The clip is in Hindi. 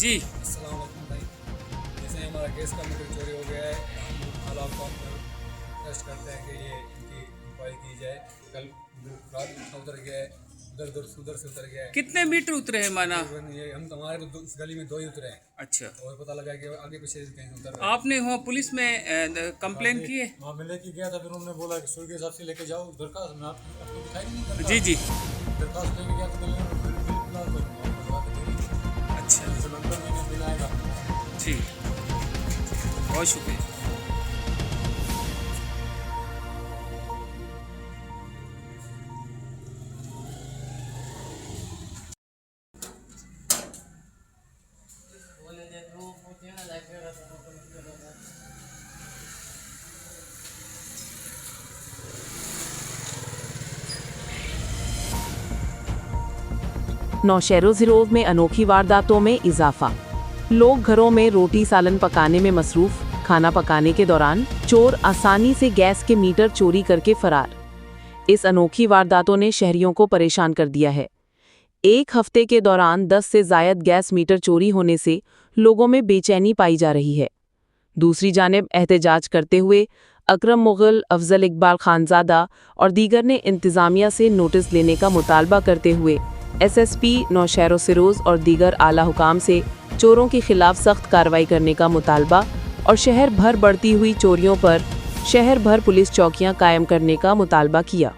जी। अस्सलाम वालेकुम भाई। जैसे हमारा गैस का मीटर चोरी हो गया है, हम हालात को टेस्ट करते हैं कि ये इनकी इंक्वायरी की जाए। कल रात में उतर गया है, उधर से उतर गया है। कितने मीटर उतरे हैं माना? तकरीबन ये हम हमारे तो इस गली में 2 ही उतरे हैं। अच्छा, और पता लगा कि आगे पीछे कहीं उतर रहे हैं। आपने वहाँ पुलिस में कंप्लेन की है? वहाँ मिले कि गया था, फिर उन्होंने बोला कि सुई के हिसाब से लेके जाओ दरखास्त। मैं आपको दिखाई नहीं दरखास्त। जी जी। दरखास्त लेके गया तो मैंने बिल बुला तो बनवा के दे दी। अच्छा सिलेंडर मैंने बिल आएगा। ठीक, बहुत शुक्रिया। नौशहरों गिरोह में अनोखी वारदातों में इजाफा। लोग घरों में रोटी सालन पकाने में मसरूफ। खाना पकाने के दौरान चोर आसानी से गैस के मीटर चोरी करके फरार। इस अनोखी वारदातों ने शहरियों को परेशान कर दिया है। एक हफ्ते के दौरान 10 से जायद गैस मीटर चोरी होने से लोगों में बेचैनी पाई जा रही है। दूसरी जानिब एहतजाज करते हुए अकरम मुगल, अफजल इकबाल खानजादा और दीगर ने इंतजामिया से नोटिस लेने का मुतालबा करते हुए एसएसपी नौशहरों सिरोज और दीगर आला हुकाम से चोरों के खिलाफ सख्त कार्रवाई करने का मुतालबा और शहर भर बढ़ती हुई चोरियों पर शहर भर पुलिस चौकियां कायम करने का मुतालबा किया।